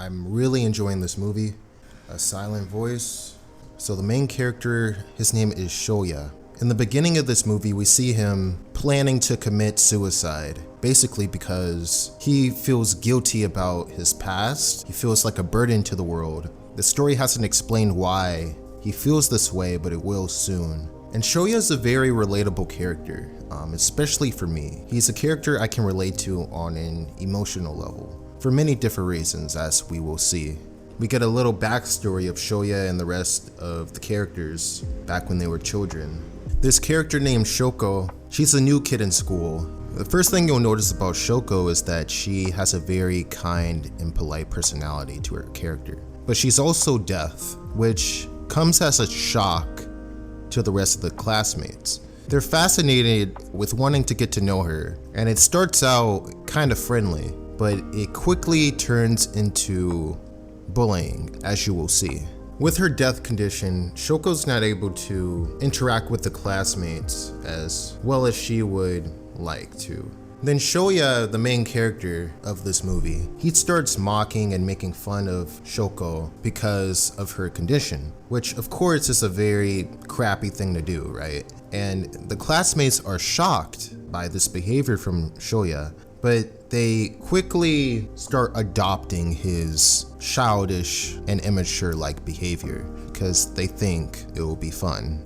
I'm really enjoying this movie. A silent voice. So the main character, his name is Shoya. In the beginning of this movie, we see him planning to commit suicide, basically because he feels guilty about his past. He feels like a burden to the world. The story hasn't explained why he feels this way, but it will soon. And Shoya is a very relatable character, especially for me. He's a character I can relate to on an emotional level, for many different reasons, as we will see. We get a little backstory of Shoya and the rest of the characters back when they were children. This character named Shoko, she's a new kid in school. The first thing you'll notice about Shoko is that she has a very kind and polite personality to her character. But she's also deaf, which comes as a shock to the rest of the classmates. They're fascinated with wanting to get to know her, and it starts out kind of friendly, but it quickly turns into bullying, as you will see. With her death condition, Shoko's not able to interact with the classmates as well as she would like to. Then Shoya, the main character of this movie, he starts mocking and making fun of Shoko because of her condition, which of course is a very crappy thing to do, right? And the classmates are shocked by this behavior from Shoya, but they quickly start adopting his childish and immature-like behavior because they think it will be fun.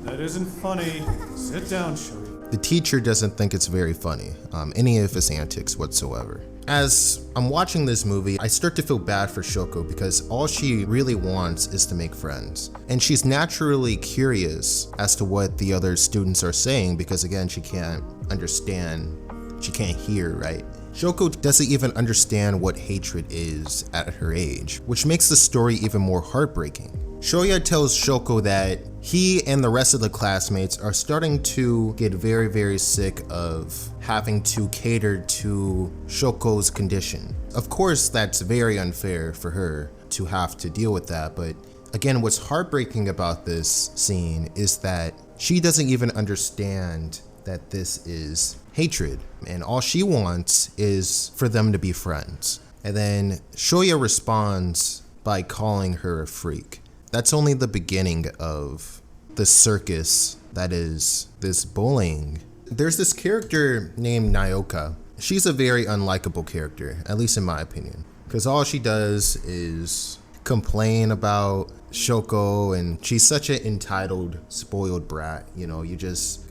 That isn't funny. Sit down, Shoya. The teacher doesn't think it's very funny, any of his antics whatsoever. As I'm watching this movie, I start to feel bad for Shoko because all she really wants is to make friends. And she's naturally curious as to what the other students are saying because again, she can't understand, she can't hear, right? Shoko doesn't even understand what hatred is at her age, which makes the story even more heartbreaking. Shoya tells Shoko that he and the rest of the classmates are starting to get very, very sick of having to cater to Shoko's condition. Of course, that's very unfair for her to have to deal with that, but again, what's heartbreaking about this scene is that she doesn't even understand that this is hatred, and all she wants is for them to be friends. And then Shoya responds by calling her a freak. That's only the beginning of the circus that is this bullying. There's this character named Nyoka. She's a very unlikable character, at least in my opinion, because all she does is complain about Shoko, and she's such an entitled, spoiled brat. You know,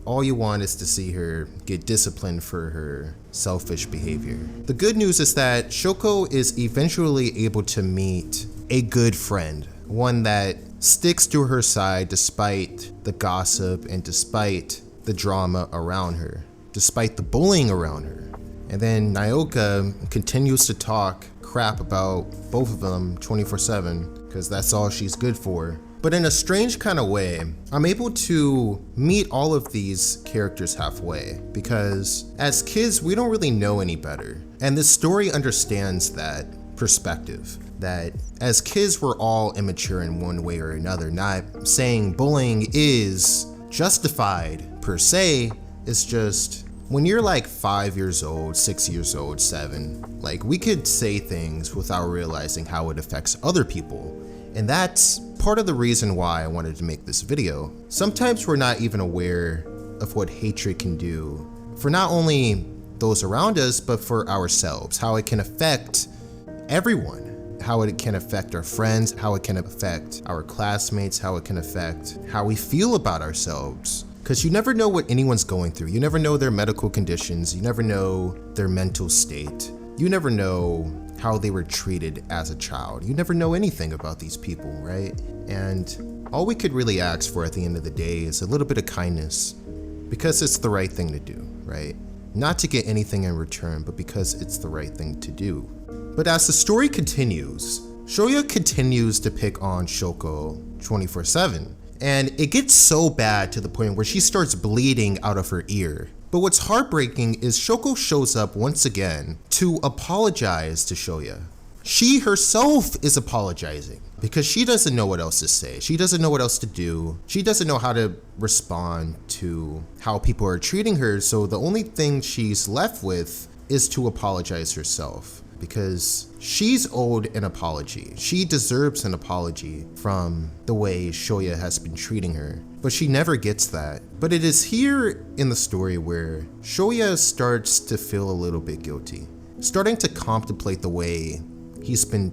all you want is to see her get disciplined for her selfish behavior. The good news is that Shoko is eventually able to meet a good friend, one that sticks to her side despite the gossip and despite the drama around her, despite the bullying around her. And then Nyoka continues to talk crap about both of them 24/7 because that's all she's good for. But in a strange kind of way, I'm able to meet all of these characters halfway because as kids, we don't really know any better. And this story understands that perspective, that as kids, we're all immature in one way or another. Not saying bullying is justified per se, it's just when you're like 5 years old, 6 years old, 7, like we could say things without realizing how it affects other people. And that's part of the reason why I wanted to make this video. Sometimes we're not even aware of what hatred can do for not only those around us, but for ourselves, how it can affect everyone, how it can affect our friends, how it can affect our classmates, how it can affect how we feel about ourselves. Because you never know what anyone's going through. You never know their medical conditions. You never know their mental state. You never know how they were treated as a child. You never know anything about these people, right? And all we could really ask for at the end of the day is a little bit of kindness, because it's the right thing to do, right? Not to get anything in return, but because it's the right thing to do. But as the story continues, Shoya continues to pick on Shoko 24/7. And it gets so bad to the point where she starts bleeding out of her ear. But what's heartbreaking is Shoko shows up once again to apologize to Shoya. She herself is apologizing because she doesn't know what else to say. She doesn't know what else to do. She doesn't know how to respond to how people are treating her. So the only thing she's left with is to apologize herself, because she's owed an apology. She deserves an apology from the way Shoya has been treating her, but she never gets that. But it is here in the story where Shoya starts to feel a little bit guilty, starting to contemplate the way he's been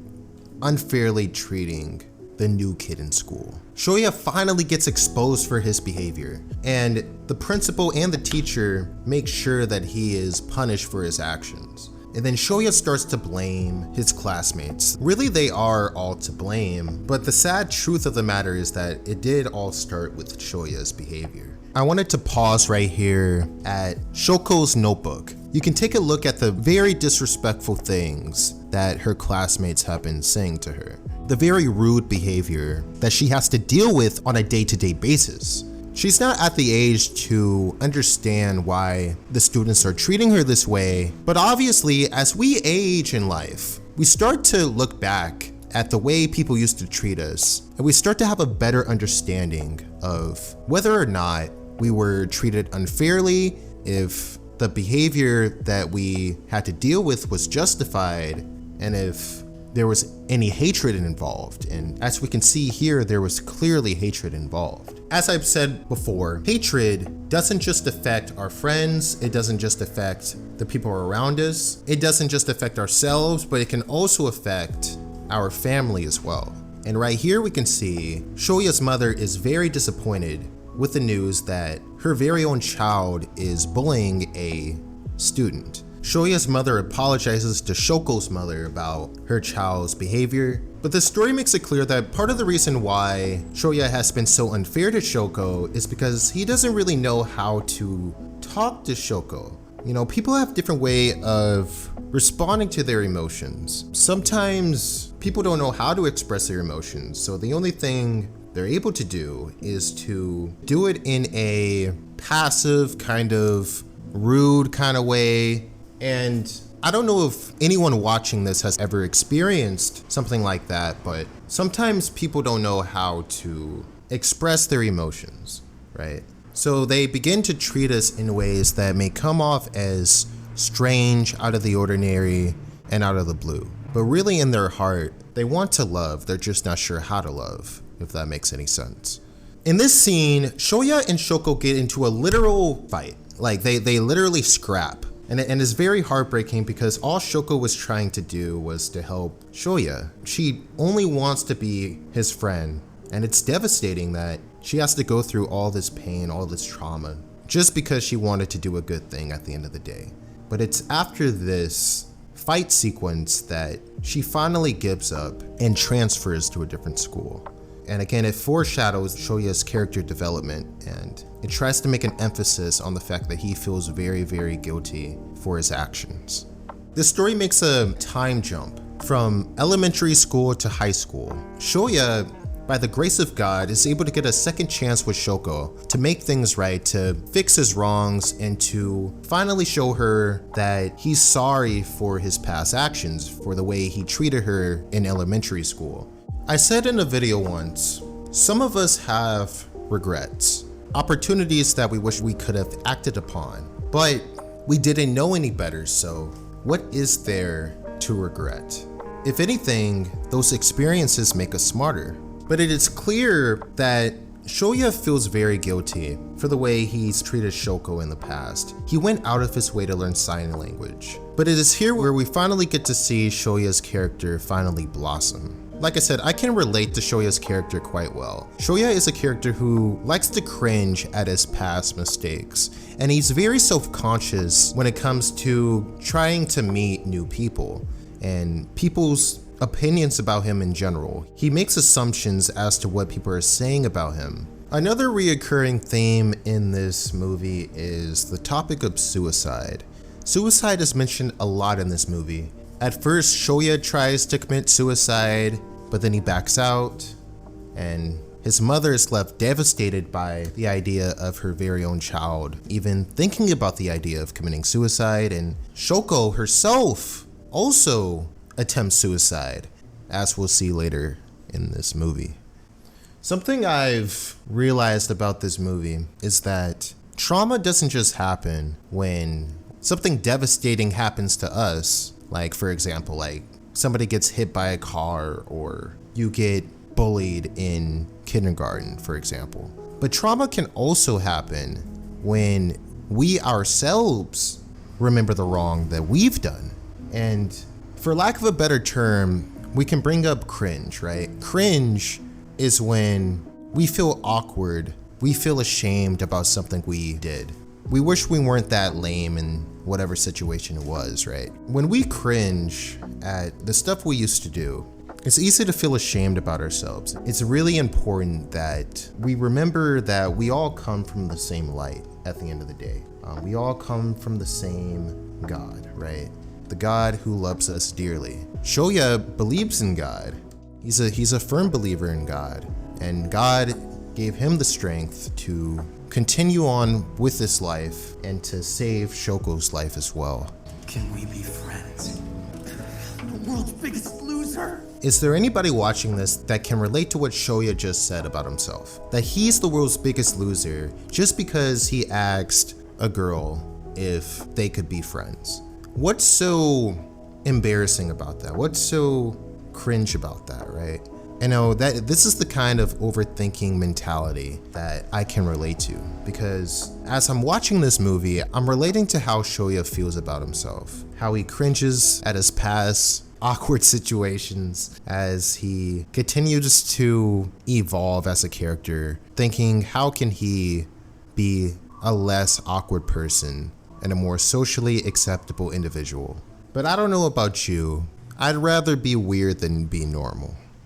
unfairly treating the new kid in school. Shoya finally gets exposed for his behavior, and the principal and the teacher make sure that he is punished for his actions. And then Shoya starts to blame his classmates. Really, they are all to blame, but the sad truth of the matter is that it did all start with Shoya's behavior. I wanted to pause right here at Shoko's notebook. You can take a look at the very disrespectful things that her classmates have been saying to her. The very rude behavior that she has to deal with on a day-to-day basis. She's not at the age to understand why the students are treating her this way, but obviously as we age in life, we start to look back at the way people used to treat us, and we start to have a better understanding of whether or not we were treated unfairly, if the behavior that we had to deal with was justified, and if there was any hatred involved. And as we can see here, there was clearly hatred involved. As I've said before, hatred doesn't just affect our friends, it doesn't just affect the people around us, it doesn't just affect ourselves, but it can also affect our family as well. And right here we can see Shoya's mother is very disappointed with the news that her very own child is bullying a student. Shoya's mother apologizes to Shoko's mother about her child's behavior, but the story makes it clear that part of the reason why Shoya has been so unfair to Shoko is because he doesn't really know how to talk to Shoko. You know, people have different way of responding to their emotions. Sometimes people don't know how to express their emotions, so the only thing they're able to do is to do it in a passive, kind of rude kind of way. And I don't know if anyone watching this has ever experienced something like that, but sometimes people don't know how to express their emotions, right? So they begin to treat us in ways that may come off as strange, out of the ordinary, and out of the blue. But really in their heart, they want to love, they're just not sure how to love, if that makes any sense. In this scene, Shoya and Shoko get into a literal fight. Like they literally scrap. And it's very heartbreaking because all Shoko was trying to do was to help Shoya. She only wants to be his friend, and it's devastating that she has to go through all this pain, all this trauma, just because she wanted to do a good thing at the end of the day. But it's after this fight sequence that she finally gives up and transfers to a different school. And again, it foreshadows Shoya's character development, and it tries to make an emphasis on the fact that he feels very, very guilty for his actions. This story makes a time jump from elementary school to high school. Shoya, by the grace of God, is able to get a second chance with Shoko to make things right, to fix his wrongs, and to finally show her that he's sorry for his past actions, for the way he treated her in elementary school. I said in a video once, some of us have regrets, opportunities that we wish we could have acted upon, but we didn't know any better, so what is there to regret? If anything, those experiences make us smarter. But it is clear that Shoya feels very guilty for the way he's treated Shoko in the past. He went out of his way to learn sign language. But it is here where we finally get to see Shoya's character finally blossom. Like I said, I can relate to Shoya's character quite well. Shoya is a character who likes to cringe at his past mistakes, and he's very self-conscious when it comes to trying to meet new people and people's opinions about him in general. He makes assumptions as to what people are saying about him. Another reoccurring theme in this movie is the topic of suicide. Suicide is mentioned a lot in this movie. At first, Shoya tries to commit suicide, but then he backs out, and his mother is left devastated by the idea of her very own child even thinking about the idea of committing suicide, and Shoko herself also attempts suicide, as we'll see later in this movie. Something I've realized about this movie is that trauma doesn't just happen when something devastating happens to us, like for example, like somebody gets hit by a car or you get bullied in kindergarten, for example. But trauma can also happen when we ourselves remember the wrong that we've done. And for lack of a better term, we can bring up cringe, right? Cringe is when we feel awkward, we feel ashamed about something we did. We wish we weren't that lame in whatever situation it was, right? When we cringe at the stuff we used to do, it's easy to feel ashamed about ourselves. It's really important that we remember that we all come from the same light at the end of the day. We all come from the same God, right? The God who loves us dearly. Shoya believes in God. He's a firm believer in God, and God gave him the strength to continue on with this life and to save Shoko's life as well. Can we be friends? The world's biggest loser. Is there anybody watching this that can relate to what Shoya just said about himself? That he's the world's biggest loser just because he asked a girl if they could be friends. What's so embarrassing about that? What's so cringe about that, right? I know that this is the kind of overthinking mentality that I can relate to, because as I'm watching this movie, I'm relating to how Shoya feels about himself, how he cringes at his past awkward situations as he continues to evolve as a character, thinking how can he be a less awkward person and a more socially acceptable individual. But I don't know about you, I'd rather be weird than be normal.